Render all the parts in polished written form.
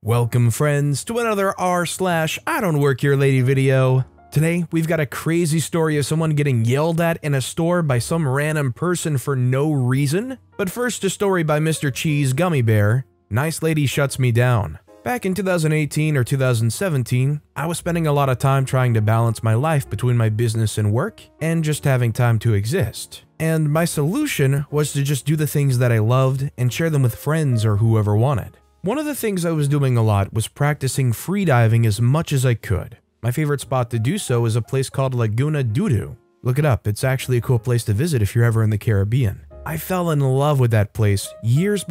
Welcome friends to another r/IDontWorkHereLady video. Today we've got a crazy story of someone getting yelled at in a store by some random person for no reason. But first, a story by Mr. Cheese Gummy Bear. Nice lady shuts me down. Back in 2018 or 2017, I was spending a lot of time trying to balance my life between my business and work and just having time to exist. And my solution was to just do the things that I loved and share them with friends or whoever wanted. One of the things I was doing a lot was practicing freediving as much as I could. My favorite spot to do so is a place called Laguna Dudu. Look it up, it's actually a cool place to visit if you're ever in the Caribbean. I fell in love with that place years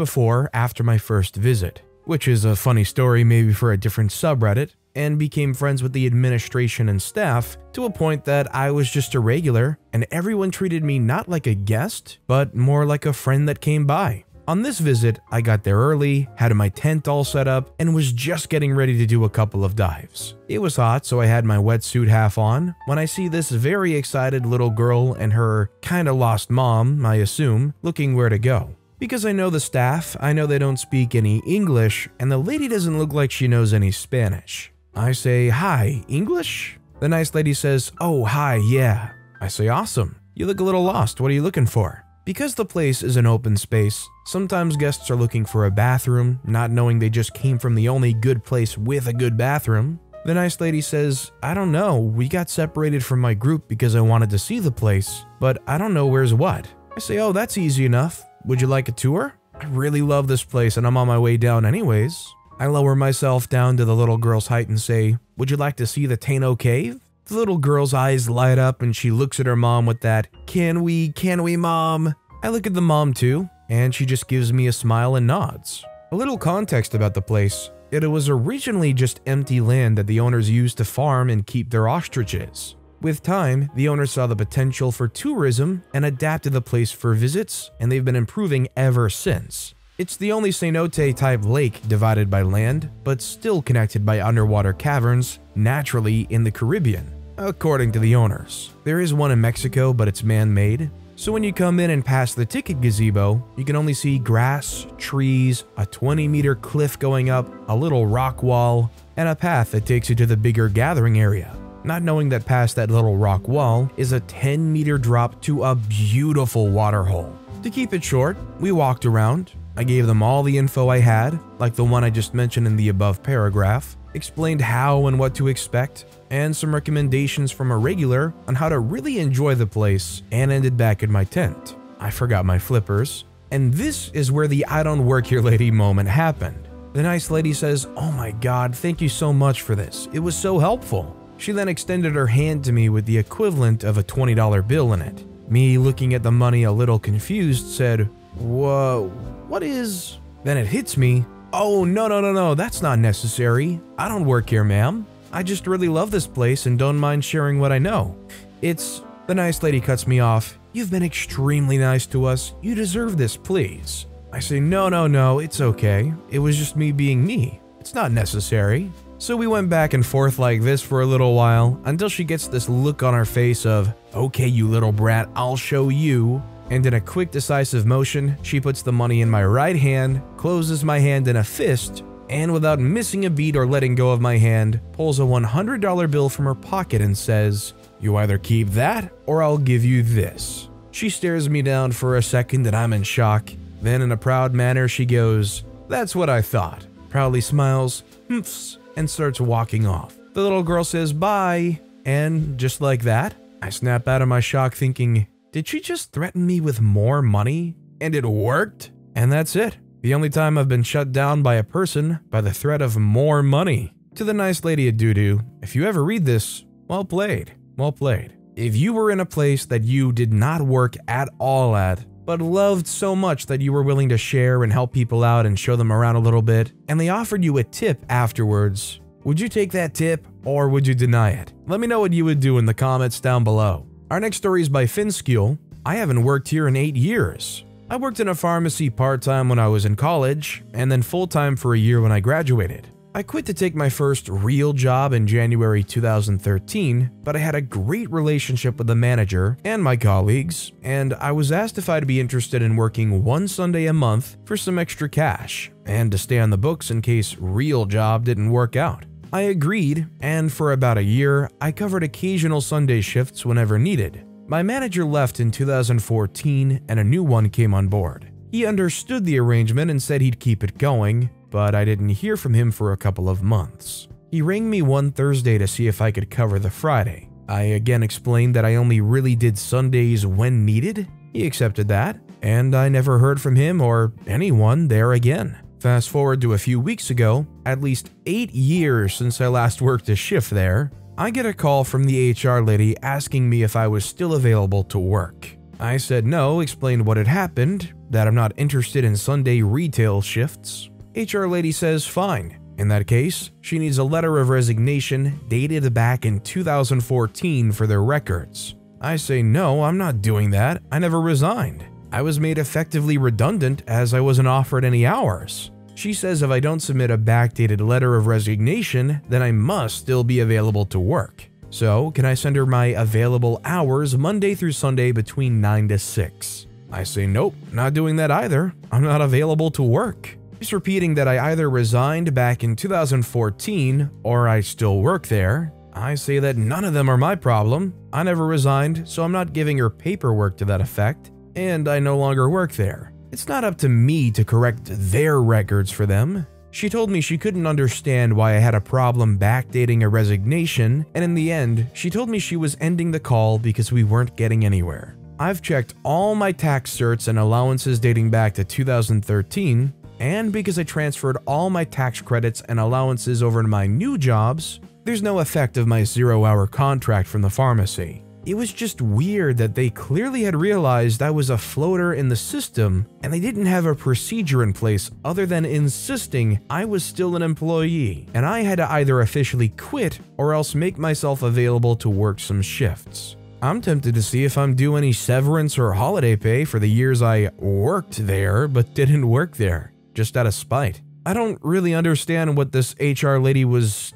after my first visit, which is a funny story maybe for a different subreddit, and became friends with the administration and staff to a point that I was just a regular and everyone treated me not like a guest, but more like a friend that came by. On this visit, I got there early, had my tent all set up, and was just getting ready to do a couple of dives. It was hot, so I had my wetsuit half on when I see this very excited little girl and her kinda lost mom, I assume, looking where to go. Because I know the staff, I know they don't speak any English, and the lady doesn't look like she knows any Spanish. I say, "Hi, English?" The nice lady says, "Oh, hi, yeah." I say, "Awesome. You look a little lost. What are you looking for?" Because the place is an open space, sometimes guests are looking for a bathroom, not knowing they just came from the only good place with a good bathroom. The nice lady says, "I don't know, we got separated from my group because I wanted to see the place, but I don't know where's what." I say, "Oh, that's easy enough. Would you like a tour? I really love this place and I'm on my way down anyways." I lower myself down to the little girl's height and say, "Would you like to see the Tano Cave?" The little girl's eyes light up and she looks at her mom with that, can we, mom?" I look at the mom too, and she just gives me a smile and nods. A little context about the place. It was originally just empty land that the owners used to farm and keep their ostriches. With time, the owners saw the potential for tourism and adapted the place for visits, and they've been improving ever since. It's the only cenote type lake divided by land, but still connected by underwater caverns, naturally in the Caribbean. According to the owners. There is one in Mexico, but it's man-made. So when you come in and pass the ticket gazebo, you can only see grass, trees, a 20-meter cliff going up, a little rock wall, and a path that takes you to the bigger gathering area. Not knowing that past that little rock wall is a 10-meter drop to a beautiful waterhole. To keep it short, we walked around. I gave them all the info I had, like the one I just mentioned in the above paragraph, explained how and what to expect, and some recommendations from a regular on how to really enjoy the place, and ended back in my tent. I forgot my flippers, and this is where the "I don't work here lady" moment happened. The nice lady says, "Oh my god, thank you so much for this. It was so helpful." She then extended her hand to me with the equivalent of a $20 bill in it. Me, looking at the money a little confused, said, "Whoa, what is..." Then it hits me, "Oh, no, that's not necessary. I don't work here, ma'am. I just really love this place and don't mind sharing what I know. It's..." The nice lady cuts me off. "You've been extremely nice to us. You deserve this, please." I say, No, it's okay. It was just me being me. It's not necessary." So we went back and forth like this for a little while until she gets this look on her face of, "Okay, you little brat, I'll show you." And in a quick decisive motion, she puts the money in my right hand, closes my hand in a fist, and without missing a beat or letting go of my hand, pulls a $100 bill from her pocket and says, "You either keep that or I'll give you this." She stares me down for a second and I'm in shock. Then in a proud manner she goes, "That's what I thought," proudly smiles, humphs, and starts walking off. The little girl says bye, and just like that, I snap out of my shock thinking, did she just threaten me with more money? And it worked? And that's it. The only time I've been shut down by a person by the threat of more money. To the nice lady at Dudu, if you ever read this, well played, well played. If you were in a place that you did not work at all at, but loved so much that you were willing to share and help people out and show them around a little bit, and they offered you a tip afterwards, would you take that tip or would you deny it? Let me know what you would do in the comments down below. Our next story is by Finskill. "I haven't worked here in 8 years. I worked in a pharmacy part-time when I was in college, and then full-time for a year when I graduated. I quit to take my first real job in January 2013, but I had a great relationship with the manager and my colleagues, and I was asked if I'd be interested in working one Sunday a month for some extra cash, and to stay on the books in case real job didn't work out. I agreed, and for about a year, I covered occasional Sunday shifts whenever needed. My manager left in 2014 and a new one came on board. He understood the arrangement and said he'd keep it going, but I didn't hear from him for a couple of months. He rang me one Thursday to see if I could cover the Friday. I again explained that I only really did Sundays when needed. He accepted that, and I never heard from him or anyone there again. Fast forward to a few weeks ago, at least 8 years since I last worked a shift there, I get a call from the HR lady asking me if I was still available to work. I said no, explained what had happened, that I'm not interested in Sunday retail shifts. HR lady says fine. In that case, she needs a letter of resignation dated back in 2014 for their records. I say no, I'm not doing that, I never resigned. I was made effectively redundant as I wasn't offered any hours. She says if I don't submit a backdated letter of resignation, then I must still be available to work. So, can I send her my available hours Monday through Sunday between 9 to 6? I say nope, not doing that either. I'm not available to work. She's repeating that I either resigned back in 2014 or I still work there. I say that none of them are my problem. I never resigned, so I'm not giving her paperwork to that effect, and I no longer work there. It's not up to me to correct their records for them. She told me she couldn't understand why I had a problem backdating a resignation, and in the end, she told me she was ending the call because we weren't getting anywhere. I've checked all my tax certs and allowances dating back to 2013, and because I transferred all my tax credits and allowances over to my new jobs, there's no effect of my 0-hour contract from the pharmacy. It was just weird that they clearly had realized I was a floater in the system and they didn't have a procedure in place other than insisting I was still an employee and I had to either officially quit or else make myself available to work some shifts. I'm tempted to see if I'm due any severance or holiday pay for the years I worked there but didn't work there, just out of spite. I don't really understand what this HR lady was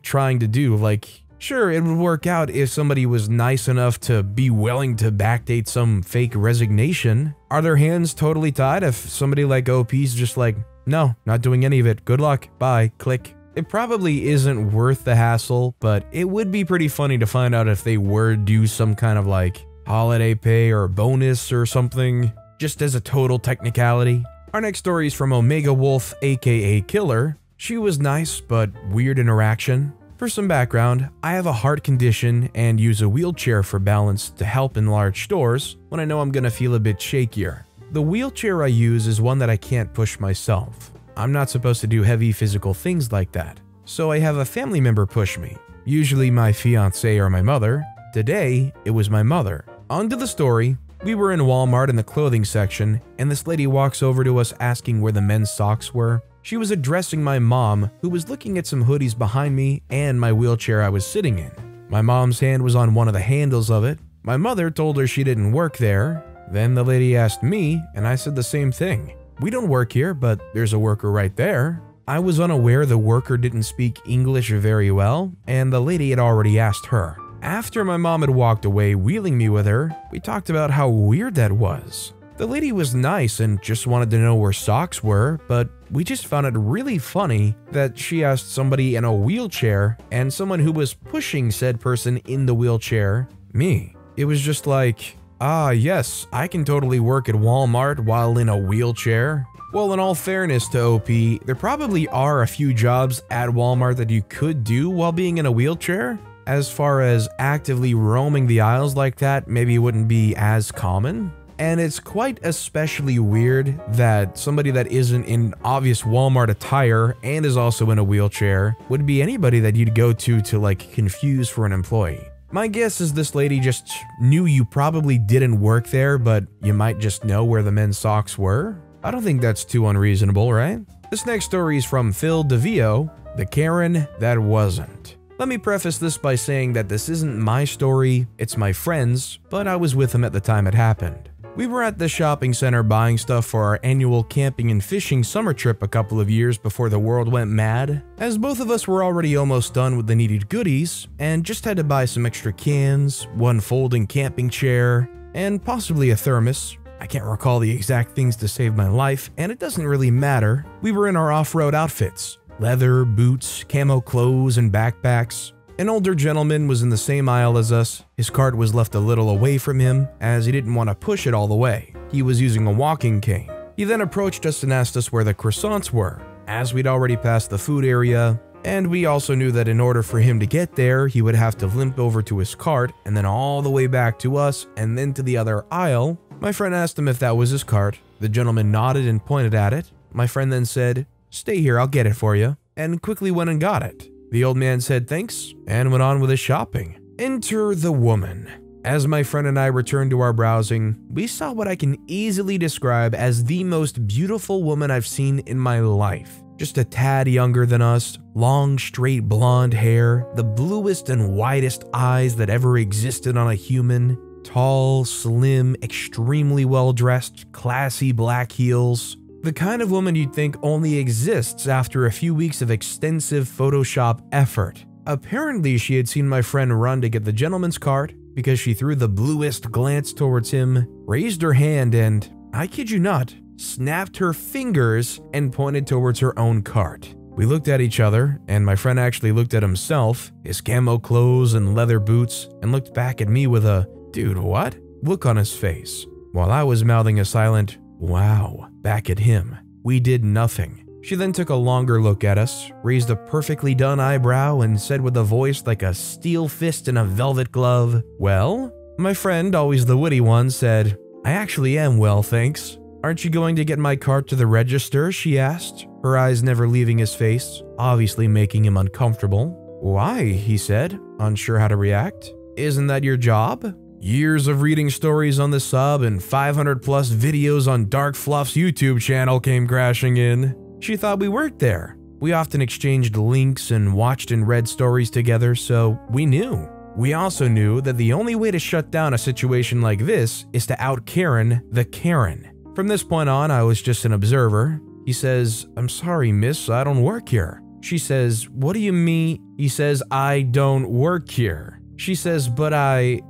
trying to do. Sure, it would work out if somebody was nice enough to be willing to backdate some fake resignation. Are their hands totally tied if somebody like OP's just no, not doing any of it, good luck, bye, click? It probably isn't worth the hassle, but it would be pretty funny to find out if they were due some kind of holiday pay or bonus or something, just as a total technicality. Our next story is from Omega Wolf, aka Killer. She was nice, but weird interaction. For some background, I have a heart condition and use a wheelchair for balance to help in large stores when I know I'm gonna feel a bit shakier. The wheelchair I use is one that I can't push myself. I'm not supposed to do heavy physical things like that, so I have a family member push me, usually my fiance or my mother. Today, it was my mother. On to the story. We were in Walmart in the clothing section, and this lady walks over to us asking where the men's socks were. She was addressing my mom, who was looking at some hoodies behind me and my wheelchair I was sitting in. My mom's hand was on one of the handles of it. My mother told her she didn't work there. Then the lady asked me, and I said the same thing. We don't work here, but there's a worker right there. I was unaware the worker didn't speak English very well, and the lady had already asked her. After my mom had walked away wheeling me with her, we talked about how weird that was. The lady was nice and just wanted to know where socks were, but we just found it really funny that she asked somebody in a wheelchair and someone who was pushing said person in the wheelchair, me. It was just yes, I can totally work at Walmart while in a wheelchair. Well, in all fairness to OP, there probably are a few jobs at Walmart that you could do while being in a wheelchair. As far as actively roaming the aisles like that, maybe it wouldn't be as common. And it's quite especially weird that somebody that isn't in obvious Walmart attire and is also in a wheelchair would be anybody that you'd go to confuse for an employee. My guess is this lady just knew you probably didn't work there, but you might just know where the men's socks were. I don't think that's too unreasonable, right? This next story is from Phil DeVio, the Karen that wasn't. Let me preface this by saying that this isn't my story, it's my friend's, but I was with him at the time it happened. We were at the shopping center buying stuff for our annual camping and fishing summer trip a couple of years before the world went mad, as both of us were already almost done with the needed goodies and just had to buy some extra cans, one folding camping chair, and possibly a thermos. I can't recall the exact things to save my life, and it doesn't really matter. We were in our off-road outfits. Leather, boots, camo clothes, and backpacks. An older gentleman was in the same aisle as us. His cart was left a little away from him, as he didn't want to push it all the way. He was using a walking cane. He then approached us and asked us where the croissants were, as we'd already passed the food area, and we also knew that in order for him to get there, he would have to limp over to his cart and then all the way back to us and then to the other aisle. My friend asked him if that was his cart. The gentleman nodded and pointed at it. My friend then said, "Stay here, I'll get it for you," and quickly went and got it. The old man said thanks and went on with his shopping. Enter the woman. As my friend and I returned to our browsing, we saw what I can easily describe as the most beautiful woman I've seen in my life. Just a tad younger than us, long straight blonde hair, the bluest and whitest eyes that ever existed on a human, tall, slim, extremely well dressed, classy black heels. The kind of woman you'd think only exists after a few weeks of extensive Photoshop effort. Apparently, she had seen my friend run to get the gentleman's cart because she threw the bluest glance towards him, raised her hand and, I kid you not, snapped her fingers and pointed towards her own cart. We looked at each other, and my friend actually looked at himself, his camo clothes and leather boots, and looked back at me with a, "Dude, what?" look on his face, while I was mouthing a silent, "Wow," back at him. We did nothing. She then took a longer look at us, raised a perfectly done eyebrow, and said with a voice like a steel fist in a velvet glove, "Well?" My friend, always the witty one, said, "I actually am well, thanks." "Aren't you going to get my cart to the register?" she asked, her eyes never leaving his face, obviously making him uncomfortable. "Why?" he said, unsure how to react. "Isn't that your job?" Years of reading stories on the sub and 500 plus videos on Dark Fluff's YouTube channel came crashing in. She thought we worked there. We often exchanged links and watched and read stories together, so we knew. We also knew that the only way to shut down a situation like this is to out Karen the Karen. From this point on, I was just an observer. He says, "I'm sorry, miss, I don't work here." She says, "What do you mean?" He says, "I don't work here." She says,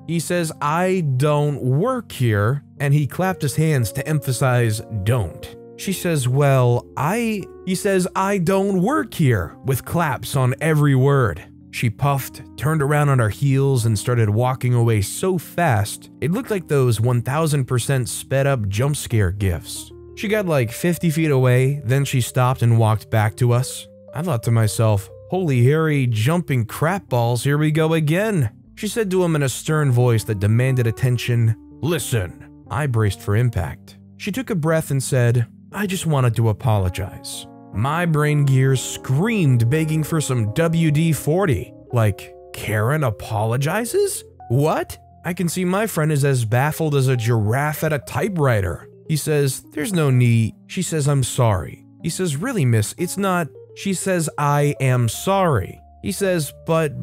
He says, "I don't work here," and he clapped his hands to emphasize don't. She says, He says, "I don't work here," with claps on every word. She puffed, turned around on her heels, and started walking away so fast, it looked like those 1000% sped up jump scare gifs. She got like 50 feet away, then she stopped and walked back to us. I thought to myself, holy hairy jumping crap balls, here we go again. She said to him in a stern voice that demanded attention, "Listen." I braced for impact. She took a breath and said, "I just wanted to apologize." My brain gears screamed, begging for some WD-40. Like, Karen apologizes? What? I can see my friend is as baffled as a giraffe at a typewriter. He says, "There's no need." She says, "I'm sorry." He says, "Really, miss, it's not." She says, "I am sorry." He says, but.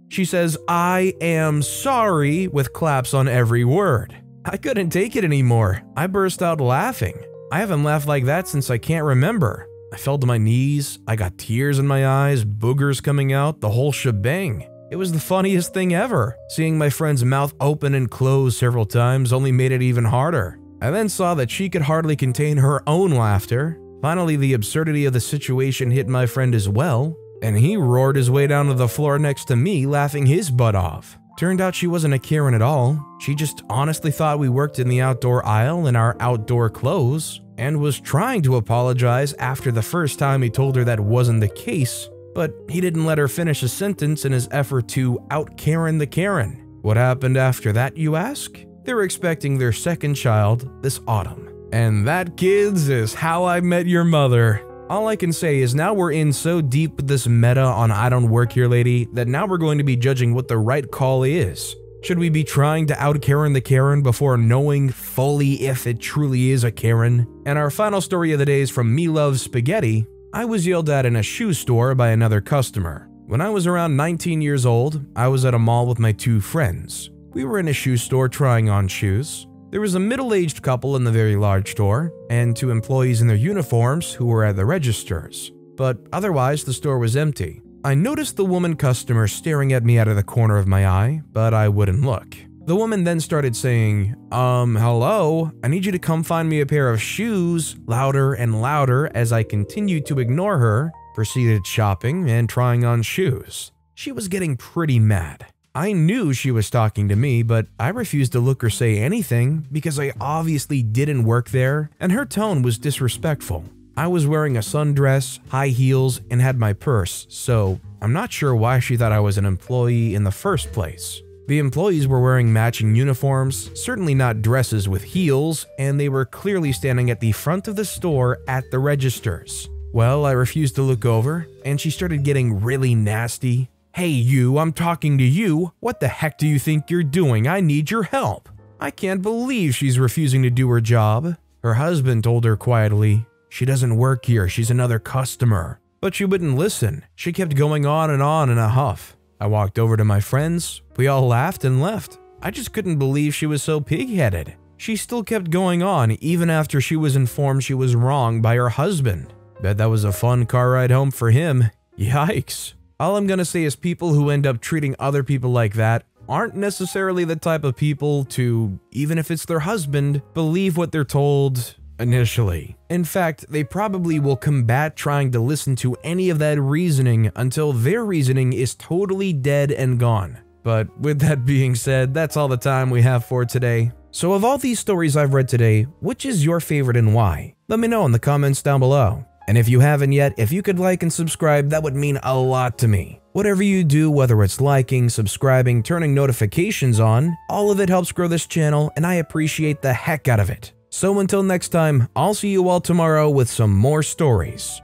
She says, "I am sorry," with claps on every word. I couldn't take it anymore. I burst out laughing. I haven't laughed like that since I can't remember. I fell to my knees, I got tears in my eyes, boogers coming out, the whole shebang. It was the funniest thing ever. Seeing my friend's mouth open and close several times only made it even harder. I then saw that she could hardly contain her own laughter. Finally, the absurdity of the situation hit my friend as well, and he roared his way down to the floor next to me, laughing his butt off. Turned out she wasn't a Karen at all. She just honestly thought we worked in the outdoor aisle in our outdoor clothes, and was trying to apologize after the first time he told her that wasn't the case, but he didn't let her finish a sentence in his effort to out Karen the Karen. What happened after that, you ask? They were expecting their second child this autumn. And that, kids, is how I met your mother. All I can say is now we're in so deep with this meta on I Don't Work Here Lady that now we're going to be judging what the right call is. Should we be trying to out Karen the Karen before knowing fully if it truly is a Karen? And our final story of the day is from Me Loves Spaghetti. I was yelled at in a shoe store by another customer. When I was around 19 years old, I was at a mall with my two friends. We were in a shoe store trying on shoes. There was a middle-aged couple in the very large store, and two employees in their uniforms who were at the registers. But otherwise, the store was empty. I noticed the woman customer staring at me out of the corner of my eye, but I wouldn't look. The woman then started saying, hello, I need you to come find me a pair of shoes, louder and louder as I continued to ignore her, proceeded shopping and trying on shoes. She was getting pretty mad. I knew she was talking to me, but I refused to look or say anything because I obviously didn't work there, and her tone was disrespectful. I was wearing a sundress, high heels, and had my purse, so I'm not sure why she thought I was an employee in the first place. The employees were wearing matching uniforms, certainly not dresses with heels, and they were clearly standing at the front of the store at the registers. Well, I refused to look over, and she started getting really nasty. Hey you, I'm talking to you. What the heck do you think you're doing? I need your help. I can't believe she's refusing to do her job. Her husband told her quietly, she doesn't work here, she's another customer. But she wouldn't listen. She kept going on in a huff. I walked over to my friends. We all laughed and left. I just couldn't believe she was so pig-headed. She still kept going on even after she was informed she was wrong by her husband. Bet that was a fun car ride home for him. Yikes. All I'm gonna say is people who end up treating other people like that aren't necessarily the type of people to, even if it's their husband, believe what they're told initially. In fact, they probably will combat trying to listen to any of that reasoning until their reasoning is totally dead and gone. But with that being said, that's all the time we have for today. So of all these stories I've read today, which is your favorite and why? Let me know in the comments down below. And if you haven't yet, if you could like and subscribe, that would mean a lot to me. Whatever you do, whether it's liking, subscribing, turning notifications on, all of it helps grow this channel and I appreciate the heck out of it. So until next time, I'll see you all tomorrow with some more stories.